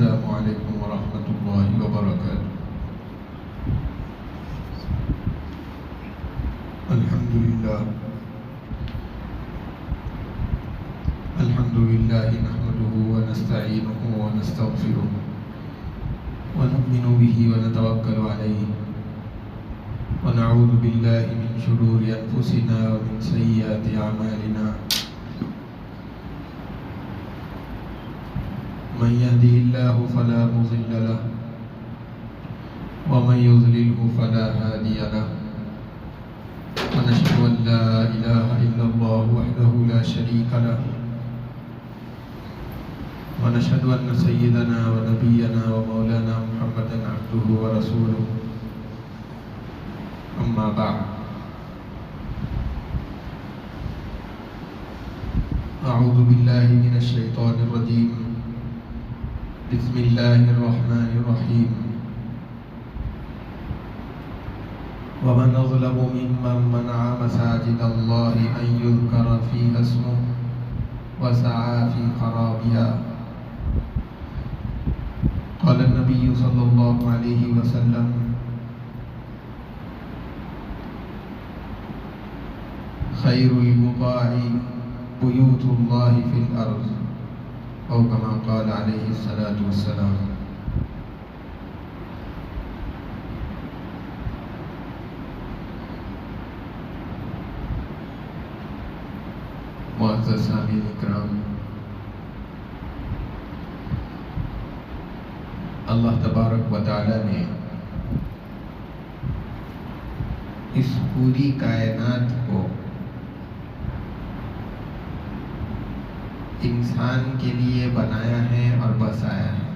السلام علیکم ورحمۃ اللہ وبرکاتہ۔ الحمد للہ نحمده ونستعینه ونستغفره ونؤمن به ونتوکل علیہ ونعوذ باللہ من شرور انفسنا ومن سیئات اعمالنا، من يهده الله فلا مضل له ومن يضلله فلا هادي له، ونشهد أن لا إله إلا الله وحده لا شريك له، ونشهد أن سيدنا ونبينا ومولانا محمدا عبده ورسوله، أما بعد، أعوذ بالله من الشيطان الرجيم، بسم الله الرحمن الرحيم، ومن أظلم ممن منع مساجد الله أن يذكر فيها اسمه وسعى في خرابها، قال النبي صلى الله عليه وسلم: خير البقاع بيوت الله في الأرض، او كما قال علیہ الصلاۃ والسلام۔ معزز سامعین اکرام، اللہ تبارک و تعالی نے اس پوری کائنات کو انسان کے لیے بنایا ہے اور بسایا ہے۔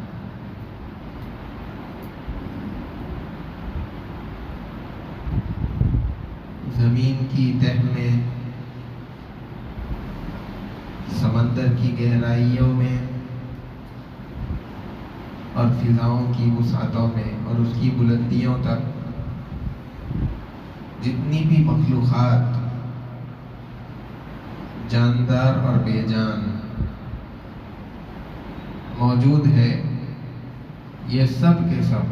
زمین کی تہ میں، سمندر کی گہرائیوں میں اور فضاؤں کی وسعتوں میں اور اس کی بلندیوں تک جتنی بھی مخلوقات جاندار اور بے جان موجود ہے، یہ سب کے سب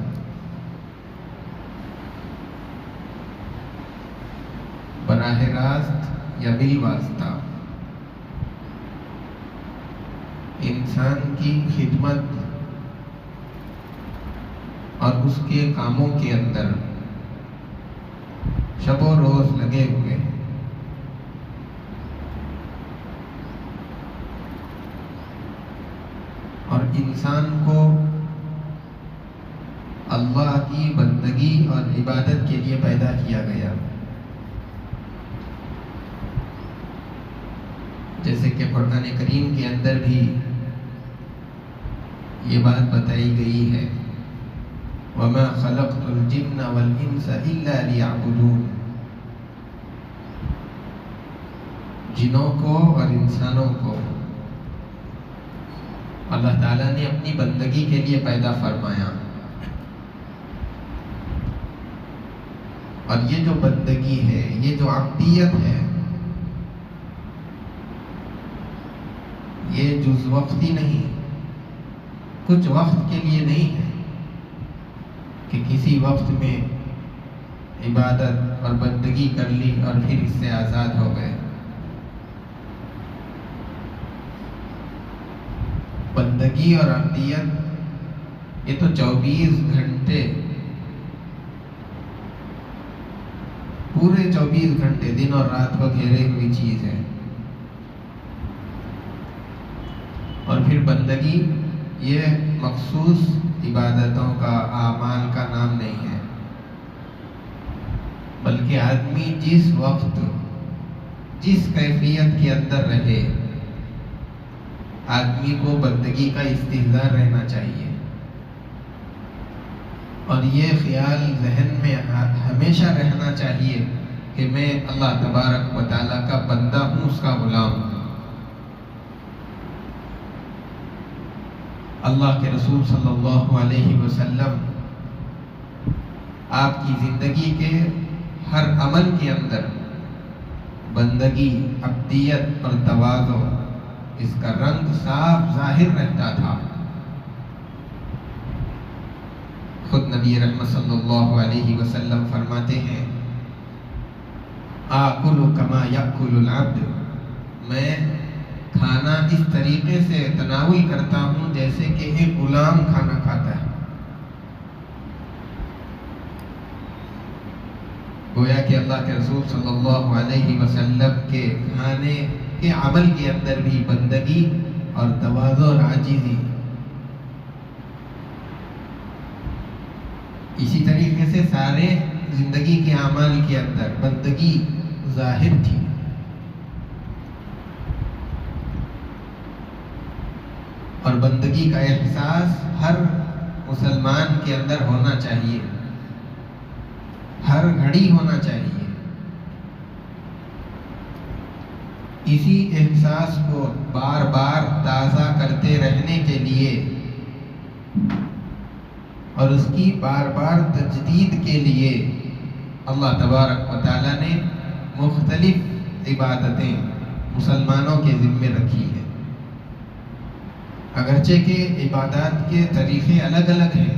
براہ راست یا بالواسطہ انسان کی خدمت اور اس کے کاموں کے اندر شب و روز لگے ہوئے ہیں۔ اور انسان کو اللہ کی بندگی اور عبادت کے لیے پیدا کیا گیا، جیسے کہ قرآن کریم کے اندر بھی یہ بات بتائی گئی ہے: وَمَا خَلَقْتُ الْجِنَّ وَالْإِنسَ إِلَّا لِيَعْبُدُونَ۔ جنوں کو اور انسانوں کو اللہ تعالیٰ نے اپنی بندگی کے لیے پیدا فرمایا، اور یہ جو بندگی ہے، یہ جو عبدیت ہے، یہ جز وقتی نہیں، کچھ وقت کے لیے نہیں ہے کہ کسی وقت میں عبادت اور بندگی کر لی اور پھر اس سے آزاد ہو گئے۔ بندگی اور عبدیت یہ تو 24 گھنٹے، پورے 24 گھنٹے دن اور رات کو گھیرے ہوئی چیز ہے۔ اور پھر بندگی یہ مخصوص عبادتوں کا، اعمال کا نام نہیں ہے، بلکہ آدمی جس وقت جس کیفیت کے اندر رہے، آدمی کو بندگی کا استحضار رہنا چاہیے، اور یہ خیال ذہن میں ہمیشہ رہنا چاہیے کہ میں اللہ تبارک و تعالیٰ کا بندہ ہوں، اس کا غلام ہوں۔ اللہ کے رسول صلی اللہ علیہ وسلم آپ کی زندگی کے ہر عمل کے اندر بندگی، عبدیت اور تواضع اس کا رنگ صاف ظاہر رہتا تھا۔ خود نبی رحمت صلی اللہ علیہ وسلم فرماتے ہیں آکل کما یاکل العبد، میں کھانا اس طریقے سے تناول کرتا ہوں جیسے کہ ایک غلام کھانا کھاتا ہے۔ گویا کہ اللہ کے رسول صلی اللہ علیہ وسلم کے کھانے کے عمل کے اندر بھی بندگی اور تواضع اور عاجزی، اسی طریقے سے سارے زندگی کے اعمال کے اندر بندگی ظاہر تھی۔ اور بندگی کا احساس ہر مسلمان کے اندر ہونا چاہیے، ہر گھڑی ہونا چاہیے۔ اسی احساس کو بار بار تازہ کرتے رہنے کے لیے اور اس کی بار بار تجدید کے لیے اللہ تبارک و تعالیٰ نے مختلف عبادتیں مسلمانوں کے ذمے رکھی ہے۔ اگرچہ کہ عبادات کے طریقے الگ الگ ہیں،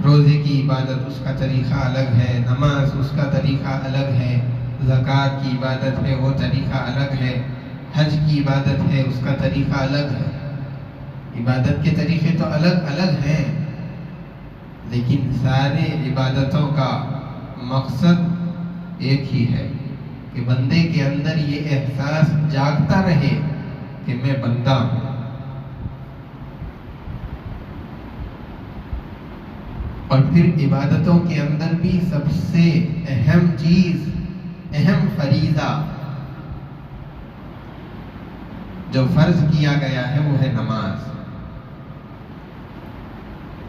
روزے کی عبادت اس کا طریقہ الگ ہے، نماز اس کا طریقہ الگ ہے، زکوٰۃ کی عبادت ہے وہ طریقہ الگ ہے، حج کی عبادت ہے اس کا طریقہ الگ ہے۔ عبادت کے طریقے تو الگ الگ ہیں، لیکن سارے عبادتوں کا مقصد ایک ہی ہے کہ بندے کے اندر یہ احساس جاگتا رہے کہ میں بندہ ہوں۔ اور پھر عبادتوں کے اندر بھی سب سے اہم چیز، اہم فریضہ جو فرض کیا گیا ہے وہ ہے نماز۔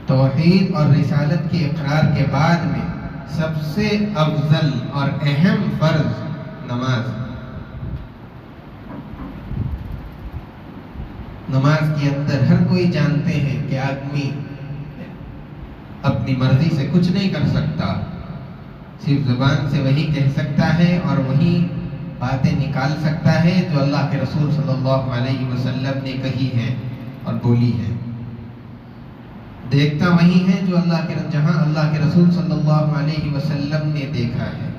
توحید اور رسالت کے اقرار کے بعد میں سب سے افضل اور اہم فرض نماز۔ نماز کے اندر ہر کوئی جانتے ہیں کہ آدمی اپنی مرضی سے کچھ نہیں کر سکتا، صرف زبان سے وہی کہہ سکتا ہے اور وہی باتیں نکال سکتا ہے جو اللہ کے رسول صلی اللہ علیہ وسلم نے کہی ہے اور بولی ہے۔ دیکھتا وہی ہے جو جہاں اللہ کے رسول صلی اللہ علیہ وسلم نے دیکھا ہے،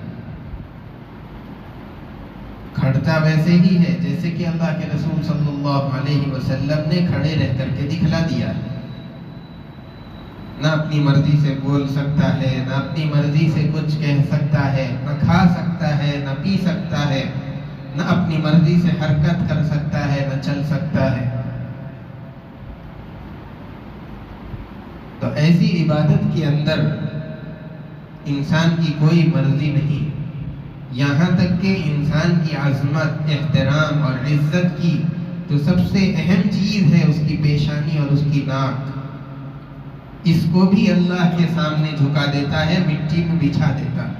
کھڑتا ویسے ہی ہے جیسے کہ اللہ کے رسول صلی اللہ علیہ وسلم نے کھڑے رہ کر کے دکھلا دیا ہے۔ نہ اپنی مرضی سے بول سکتا ہے، نہ اپنی مرضی سے کچھ کہہ سکتا ہے، نہ کھا سکتا ہے، نہ پی سکتا ہے، نہ اپنی مرضی سے حرکت کر سکتا ہے، نہ چل سکتا ہے۔ تو ایسی عبادت کے اندر انسان کی کوئی مرضی نہیں، یہاں تک کہ انسان کی عظمت، احترام اور عزت کی جو سب سے اہم چیز ہے اس کی پیشانی اور اس کی ناک، اس کو بھی اللہ کے سامنے جھکا دیتا ہے، مٹی میں بچھا دیتا ہے۔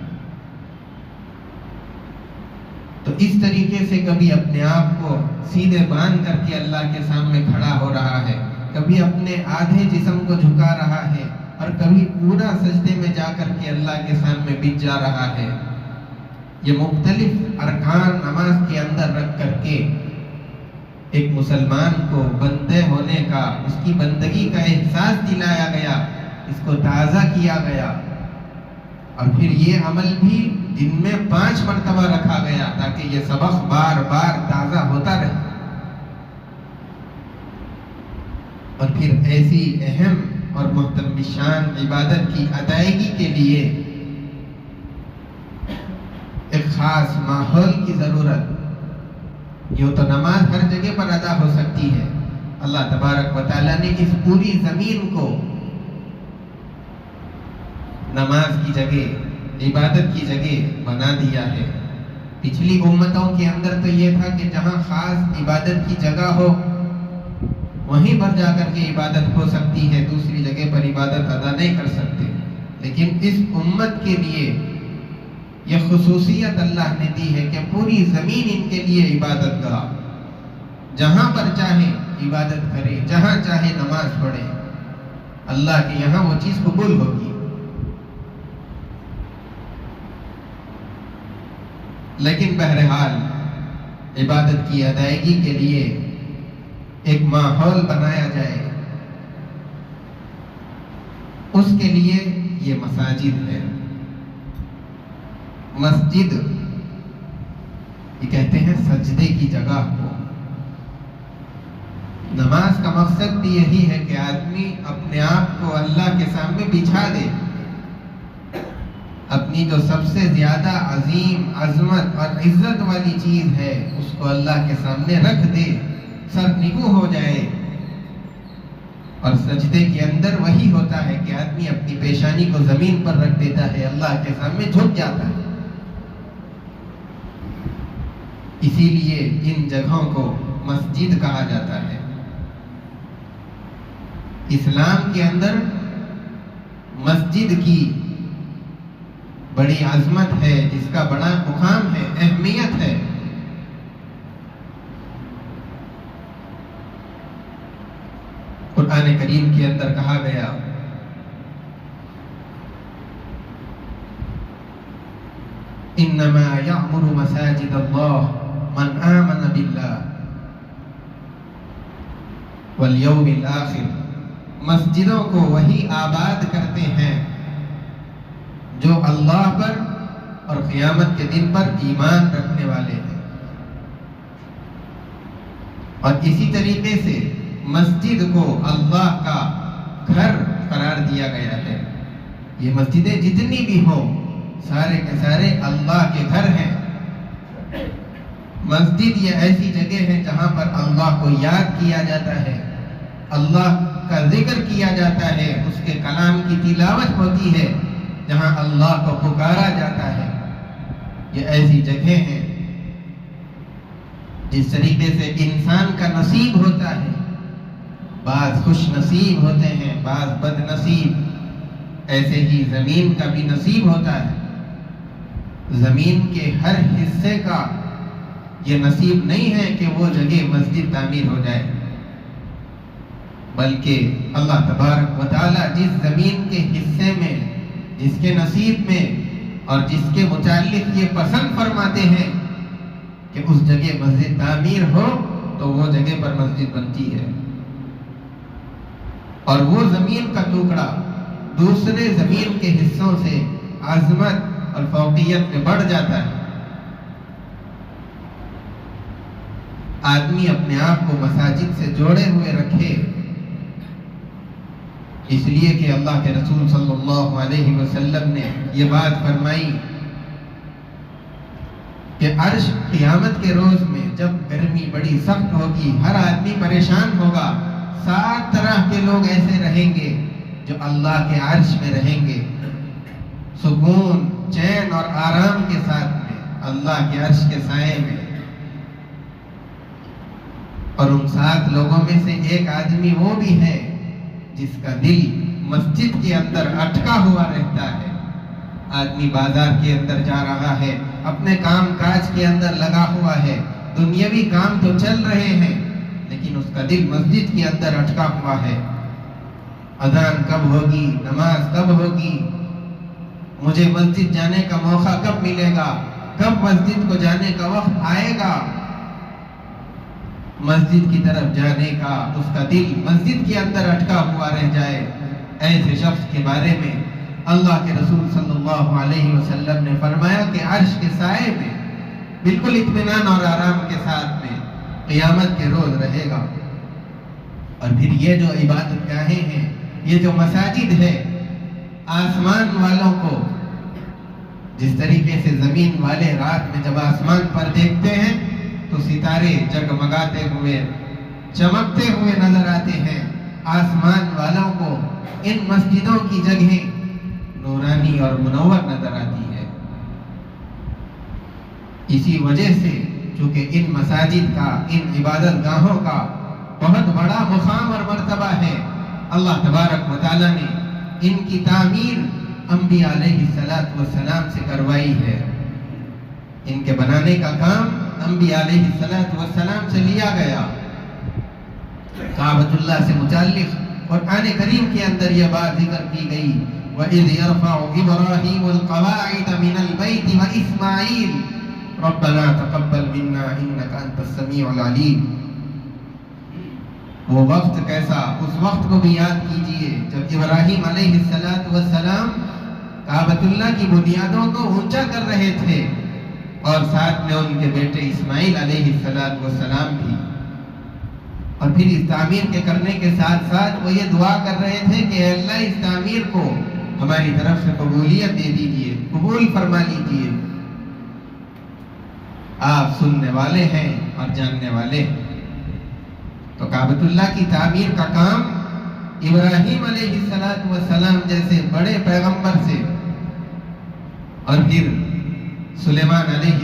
تو اس طریقے سے کبھی اپنے آپ کو سیدھے باندھ کر کے اللہ کے سامنے کھڑا ہو رہا ہے، کبھی اپنے آدھے جسم کو جھکا رہا ہے اور کبھی پورا سجدے میں جا کر کے اللہ کے سامنے بچ جا رہا ہے۔ یہ مختلف ارکان نماز کے اندر رکھ کر کے ایک مسلمان کو بندے ہونے کا، اس کی بندگی کا احساس دلایا گیا، اس کو تازہ کیا گیا، اور پھر یہ عمل بھی دن میں 5 مرتبہ رکھا گیا تاکہ یہ سبق بار بار تازہ ہوتا رہے۔ اور پھر ایسی اہم اور محترم شان عبادت کی ادائیگی کے لیے ایک خاص ماحول کی ضرورت۔ یوں تو نماز ہر جگہ پر ادا ہو سکتی ہے، اللہ تبارک و تعالیٰ نے اس پوری زمین کو نماز کی جگہ، عبادت کی جگہ بنا دیا ہے۔ پچھلی امتوں کے اندر تو یہ تھا کہ جہاں خاص عبادت کی جگہ ہو وہیں پر جا کر کے عبادت ہو سکتی ہے، دوسری جگہ پر عبادت ادا نہیں کر سکتے، لیکن اس امت کے لیے یہ خصوصیت اللہ نے دی ہے کہ پوری زمین ان کے لیے عبادت گاہ، جہاں پر چاہے عبادت کرے، جہاں چاہے نماز پڑھے، اللہ کے یہاں وہ چیز قبول ہوگی۔ لیکن بہرحال عبادت کی ادائیگی کے لیے ایک ماحول بنایا جائے، اس کے لیے یہ مساجد ہے۔ مسجد یہ کہتے ہیں سجدے کی جگہ کو۔ نماز کا مقصد بھی یہی ہے کہ آدمی اپنے آپ کو اللہ کے سامنے بچھا دے، اپنی جو سب سے زیادہ عظیم عظمت اور عزت والی چیز ہے اس کو اللہ کے سامنے رکھ دے، سر نگو ہو جائے۔ اور سجدے کے اندر وہی ہوتا ہے کہ آدمی اپنی پیشانی کو زمین پر رکھ دیتا ہے، اللہ کے سامنے جھک جاتا ہے۔ اسی لیے ان جگہوں کو مسجد کہا جاتا ہے۔ اسلام کے اندر مسجد کی بڑی عظمت ہے، اس کا بڑا مقام ہے، اہمیت ہے۔ قرآن کریم کے اندر کہا گیا انما یعمر مساجد اللہ من آمن باللہ والیوم الآخر، مسجدوں کو وہی آباد کرتے ہیں جو اللہ پر اور قیامت کے دن پر ایمان رکھنے والے ہیں۔ اور اسی طریقے سے مسجد کو اللہ کا گھر قرار دیا گیا ہے۔ یہ مسجدیں جتنی بھی ہوں سارے کے سارے اللہ کے گھر ہیں۔ مسجد یہ ایسی جگہ ہے جہاں پر اللہ کو یاد کیا جاتا ہے، اللہ کا ذکر کیا جاتا ہے، اس کے کلام کی تلاوت ہوتی ہے، جہاں اللہ کو پکارا جاتا ہے۔ یہ ایسی جگہیں ہیں جس طریقے سے انسان کا نصیب ہوتا ہے، بعض خوش نصیب ہوتے ہیں، بعض بد نصیب، ایسے ہی زمین کا بھی نصیب ہوتا ہے۔ زمین کے ہر حصے کا یہ نصیب نہیں ہے کہ وہ جگہ مسجد تعمیر ہو جائے، بلکہ اللہ تبارک و تعالی جس زمین کے حصے میں، جس کے نصیب میں اور جس کے متعلق یہ پسند فرماتے ہیں کہ اس جگہ مسجد تعمیر ہو تو وہ جگہ پر مسجد بنتی ہے، اور وہ زمین کا ٹکڑا دوسرے زمین کے حصوں سے عظمت اور فوقیت میں بڑھ جاتا ہے۔ آدمی اپنے آپ کو مساجد سے جوڑے ہوئے رکھے، اس لیے کہ اللہ کے رسول صلی اللہ علیہ وسلم نے یہ بات فرمائی کہ عرش قیامت کے روز میں جب گرمی بڑی سخت ہوگی، ہر آدمی پریشان ہوگا، 7 طرح کے لوگ ایسے رہیں گے جو اللہ کے عرش میں رہیں گے، سکون، چین اور آرام کے ساتھ میں، اللہ کے عرش کے سائے میں۔ اور ان 7 لوگوں میں سے ایک آدمی وہ بھی ہے جس کا دل مسجد کے اندر اٹکا ہوا رہتا ہے۔ آدمی بازار کے اندر جا رہا ہے، اپنے کام کاج کے اندر لگا ہوا ہے، دنیاوی کام تو چل رہے ہیں، لیکن اس کا دل مسجد کے اندر اٹکا ہوا ہے۔ اذان کب ہوگی، نماز کب ہوگی، مجھے مسجد جانے کا موقع کب ملے گا، کب مسجد کو جانے کا وقت آئے گا، مسجد کی طرف جانے کا اس کا دل مسجد کے اندر اٹکا ہوا رہ جائے۔ ایسے شخص کے بارے میں اللہ کے رسول صلی اللہ علیہ وسلم نے فرمایا کہ عرش کے سائے میں بالکل اطمینان اور آرام کے ساتھ میں قیامت کے روز رہے گا۔ اور پھر یہ جو عبادت گاہیں ہیں، یہ جو مساجد ہے، آسمان والوں کو جس طریقے سے زمین والے رات میں جب آسمان پر دیکھتے ہیں تو ستارے جگمگاتے ہوئے، چمکتے ہوئے نظر آتے ہیں، آسمان والوں کو ان مسجدوں کی جگہیں نورانی اور منور نظر آتی ہے۔ اسی وجہ سے چونکہ ان مساجد کا، ان عبادت گاہوں کا بہت بڑا مقام اور مرتبہ ہے، اللہ تبارک و تعالی نے ان کی تعمیر انبیاء علیہ السلام سے کروائی ہے۔ ان کے بنانے کا کام انبیاء علیہ السلام سے لیا گیا۔ کعبۃ اللہ سے متعلق قرآن کریم کے اندر یہ بات ذکر کی گئی، وَإِذْ يَرْفَعُ إِبْرَاهِيمُ الْقَوَاعِدَ مِنَ الْبَيْتِ وَإِسْمَاعِيلُ رَبَّنَا تَقَبَّلْ مِنَّا إِنَّكَ أَنْتَ السَّمِيعُ الْعَلِيمُ۔ وہ وقت کیسا، اس وقت کو بھی یاد کیجئے جب ابراہیم علیہ السلام کعبۃ اللہ کی بنیادوں کو اونچا کر رہے تھے، اور ساتھ میں ان کے بیٹے اسماعیل علیہ السلام بھی، اور پھر اس تعمیر کے کرنے کے ساتھ ساتھ وہ یہ دعا کر رہے تھے کہ اے اللہ اس تعمیر کو ہماری طرف سے قبولیت دے دیجئے، قبول فرما لیجئے۔ آپ سننے والے ہیں اور جاننے والے ہیں۔ تو کعبۃ اللہ کی تعمیر کا کام ابراہیم علیہ السلام جیسے بڑے پیغمبر سے، اور پھر سلیمان علیہ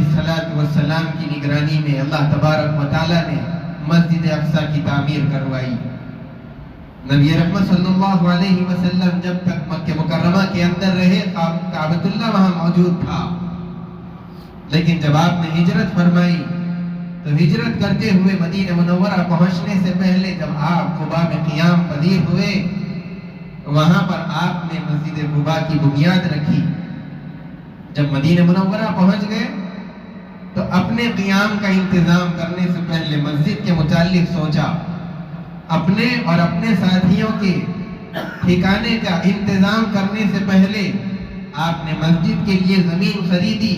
السلام کی نگرانی میں اللہ تبارک و تعالیٰ نے مسجد اقصی کی تعمیر کروائی۔ نبی رحمت صلی اللہ علیہ وسلم جب تک مکہ مکرمہ کے اندر رہے کعبۃ اللہ وہاں موجود تھا، لیکن جب آپ نے ہجرت فرمائی تو ہجرت کرتے ہوئے مدینہ منورہ پہنچنے سے پہلے جب آپ قباء میں قیام پذیر ہوئے، وہاں پر آپ نے مسجد قباء کی بنیاد رکھی۔ جب مدینہ منورہ پہنچ گئے تو اپنے قیام کا انتظام کرنے سے پہلے مسجد کے متعلق سوچا، اپنے اور اپنے ساتھیوں کے ٹھکانے کا انتظام کرنے سے پہلے آپ نے مسجد کے لیے زمین خریدی،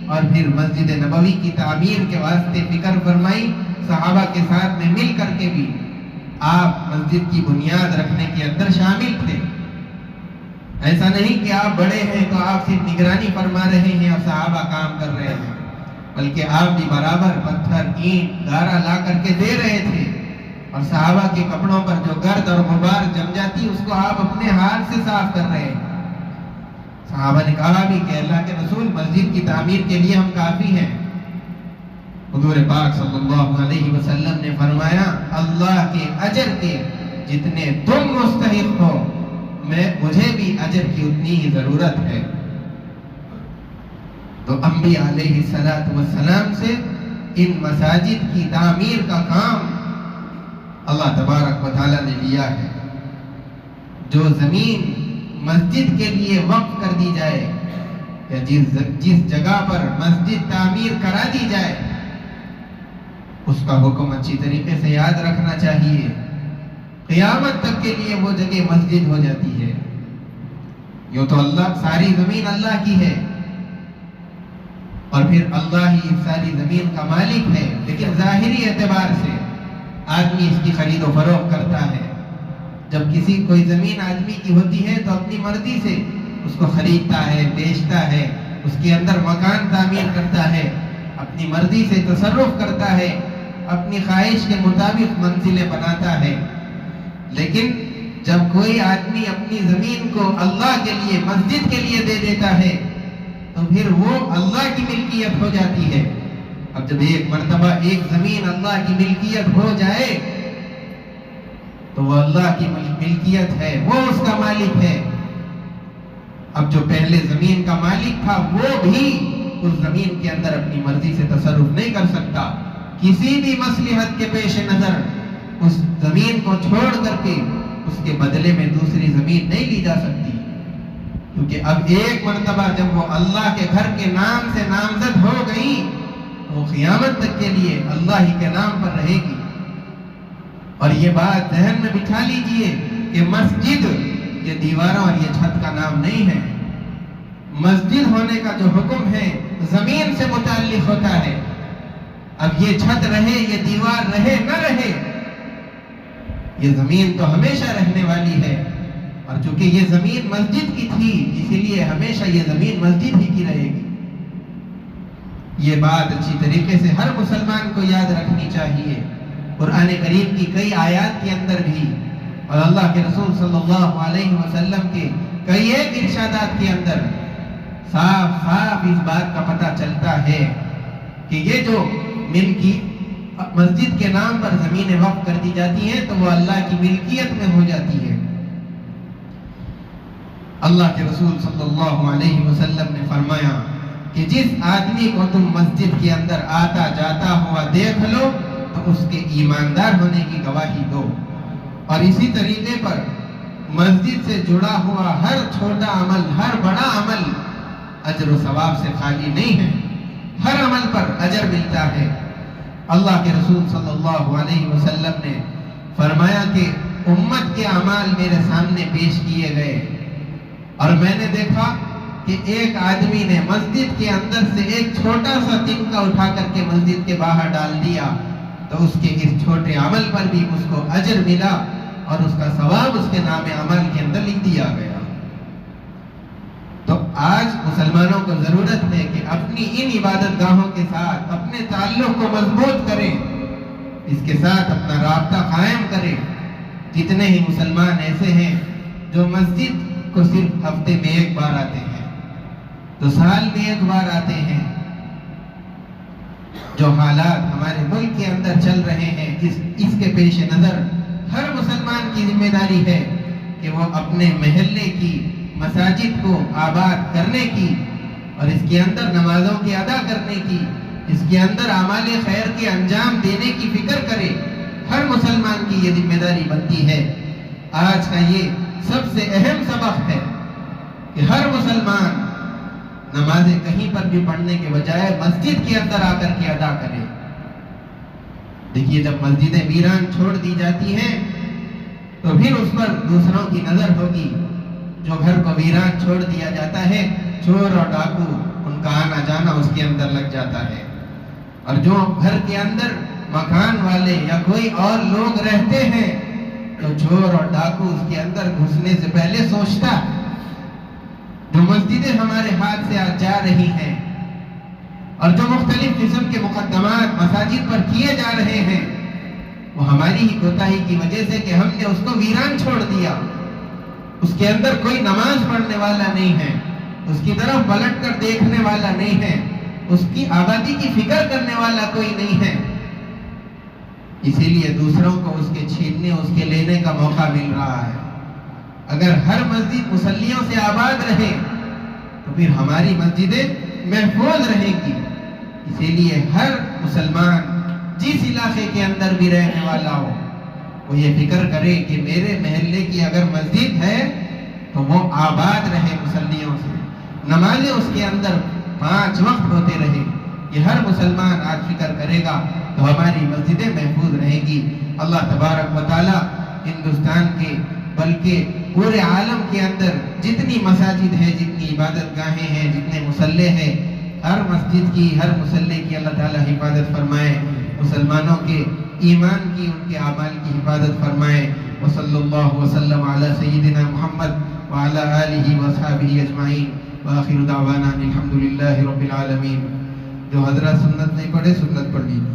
اور پھر مسجد نبوی کی تعمیر کے واسطے فکر فرمائی۔ صحابہ کے ساتھ میں مل کر کے بھی آپ مسجد کی بنیاد رکھنے کے اندر شامل تھے۔ ایسا نہیں کہ آپ بڑے ہیں تو آپ صرف نگرانی فرما رہے ہیں اور صحابہ کام کر رہے ہیں، بلکہ آپ بھی برابر پتھر، اینٹ، گارا لا کر کے دے رہے تھے، اور صحابہ کے کپڑوں پر جو گرد اور غبار جم جاتی اس کو آپ اپنے ہاتھ سے صاف کر رہے ہیں۔ صحابہ نے کہا بھی کہ اللہ کے رسول مسجد کی تعمیر کے لیے ہم کافی ہیں۔ حضور پاک صلی اللہ علیہ وسلم نے فرمایا، اللہ کے اجر کے جتنے تم مستحق ہو، مجھے بھی اجر کی اتنی ہی ضرورت ہے۔ تو انبیاء علیہ السلام سے ان مساجد کی تعمیر کا کام اللہ تبارک و تعالیٰ نے لیا ہے۔ جو زمین مسجد کے لیے وقف کر دی جائے، یا جس جگہ پر مسجد تعمیر کرا دی جائے، اس کا حکم اچھی طریقے سے یاد رکھنا چاہیے۔ قیامت تک کے لیے وہ جگہ مسجد ہو جاتی ہے۔ یوں تو اللہ ساری زمین اللہ کی ہے، اور پھر اللہ ہی ساری زمین کا مالک ہے، لیکن ظاہری اعتبار سے آدمی اس کی خرید و فروخت کرتا ہے۔ جب کوئی زمین آدمی کی ہوتی ہے تو اپنی مرضی سے اس کو خریدتا ہے، بیچتا ہے، اس کے اندر مکان تعمیر کرتا ہے، اپنی مرضی سے تصرف کرتا ہے، اپنی خواہش کے مطابق منزلیں بناتا ہے۔ لیکن جب کوئی آدمی اپنی زمین کو اللہ کے لیے، مسجد کے لیے دے دیتا ہے تو پھر وہ اللہ کی ملکیت ہو جاتی ہے۔ اب جب ایک مرتبہ ایک زمین اللہ کی ملکیت ہو جائے تو وہ اللہ کی ملکیت ہے، وہ اس کا مالک ہے۔ اب جو پہلے زمین کا مالک تھا وہ بھی اس زمین کے اندر اپنی مرضی سے تصرف نہیں کر سکتا۔ کسی بھی مصلحت کے پیش نظر اس زمین کو چھوڑ کر کے اس کے بدلے میں دوسری زمین نہیں لی جا سکتی، کیونکہ اب ایک مرتبہ جب وہ اللہ کے گھر کے نام سے نامزد ہو گئی تو قیامت تک کے لیے اللہ ہی کے نام پر رہے گی۔ اور یہ بات ذہن میں بٹھا لیجئے کہ مسجد یہ دیواروں اور یہ چھت کا نام نہیں ہے۔ مسجد ہونے کا جو حکم ہے زمین سے متعلق ہوتا ہے۔ اب یہ چھت رہے، یہ دیوار رہے نہ رہے، یہ زمین تو ہمیشہ رہنے والی ہے، اور چونکہ یہ زمین مسجد کی تھی اسی لیے ہمیشہ یہ زمین مسجد ہی کی رہے گی۔ یہ بات اچھی طریقے سے ہر مسلمان کو یاد رکھنی چاہیے۔ قرآن کریم کی کئی آیات کے اندر بھی اور اللہ کے رسول صلی اللہ علیہ وسلم کے کئی ایک ارشادات کے اندر صاف صاف اس بات کا پتہ چلتا ہے کہ یہ جو مسجد کے نام پر زمینیں وقف کر دی جاتی ہیں تو وہ اللہ کی ملکیت میں ہو جاتی ہے۔ اللہ کے رسول صلی اللہ علیہ وسلم نے فرمایا کہ جس آدمی کو تم مسجد کے اندر آتا جاتا ہوا دیکھ لو تو اس کے ایماندار ہونے کی گواہی دو۔ اور اسی طریقے پر مسجد سے جڑا ہوا ہر چھوٹا عمل، ہر بڑا عمل اجر و ثواب سے خالی نہیں ہے، ہر عمل پر اجر ملتا ہے۔ اللہ کے رسول صلی اللہ علیہ وسلم نے فرمایا کہ امت کے اعمال میرے سامنے پیش کیے گئے اور میں نے دیکھا کہ ایک آدمی نے مسجد کے اندر سے ایک چھوٹا سا تنکا اٹھا کر کے مسجد کے باہر ڈال دیا تو اس کے اس چھوٹے عمل پر بھی اس کو اجر ملا اور اس کا ثواب اس کے نام عمل کے اندر لکھ دیا گیا۔ تو آج مسلمانوں کو ضرورت ہے کہ اپنی ان عبادت گاہوں کے ساتھ اپنے تعلق کو مضبوط کریں، اس کے ساتھ اپنا رابطہ قائم کریں۔ کتنے ہی مسلمان ایسے ہیں جو مسجد کو صرف ہفتے میں ایک بار آتے ہیں، تو سال میں ایک بار آتے ہیں۔ جو حالات ہمارے ملک کے اندر چل رہے ہیں اس کے پیش نظر ہر مسلمان کی ذمہ داری ہے کہ وہ اپنے محلے کی مساجد کو آباد کرنے کی اور اس کے اندر نمازوں کے ادا کرنے کی، اس کے اندر اعمال خیر کے انجام دینے کی فکر کرے۔ ہر مسلمان کی یہ ذمہ داری بنتی ہے۔ آج کا یہ سب سے اہم سبق ہے کہ ہر مسلمان نمازیں کہیں پر بھی پڑھنے کے بجائے مسجد کے اندر آ کر کے ادا کرے۔ دیکھیے جب مسجدیں ویران چھوڑ دی جاتی ہیں تو پھر اس پر دوسروں کی نظر ہوگی۔ جو گھر کو ویران چھوڑ دیا جاتا ہے، چور اور ڈاکو ان کا آنا جانا اس کے اندر لگ جاتا ہے، اور جو گھر کے اندر مکان والے یا کوئی اور لوگ رہتے ہیں تو چور اور ڈاکو اس کے اندر گھسنے سے پہلے سوچتا ہے۔ جو مسجدیں ہمارے ہاتھ سے آج جا رہی ہیں اور جو مختلف قسم کے مقدمات مساجد پر کیے جا رہے ہیں، وہ ہماری ہی کوتاہی کی وجہ سے کہ ہم نے اس کو ویران چھوڑ دیا۔ اس کے اندر کوئی نماز پڑھنے والا نہیں ہے، اس کی طرف پلٹ کر دیکھنے والا نہیں ہے، اس کی آبادی کی فکر کرنے والا کوئی نہیں ہے۔ اسی لیے دوسروں کو اس کے چھیننے، اس کے لینے کا موقع مل رہا ہے۔ اگر ہر مسجد مصلیوں سے آباد رہے تو پھر ہماری مسجدیں محفوظ رہیں گی۔ اسی لیے ہر مسلمان جس علاقے کے اندر بھی رہنے والا ہو وہ یہ فکر کرے کہ میرے محلے کی اگر مسجد ہے تو وہ آباد رہے مصلیوں سے، نمازیں اس کے اندر 5 وقت ہوتے رہے۔ یہ ہر مسلمان آج فکر کرے گا تو ہماری مسجدیں محفوظ رہیں گی۔ اللہ تبارک و تعالی ہندوستان کے بلکہ پورے عالم کے اندر جتنی مساجد ہے، جتنی عبادت گاہیں ہیں، جتنے مصلے ہیں، ہر مسجد کی، ہر مصلے کی اللہ تعالی حفاظت فرمائے، مسلمانوں کے ایمان کی، ان کے اعمال کی حفاظت فرمائے۔ وصلی اللہ وسلم علی سیدنا محمد وعلی آلہ وصحبہ اجمعین، وآخر دعوانا الحمدللہ رب العالمین۔ جو حضرات سنت نہیں پڑھے سنت پڑھ لیجیے۔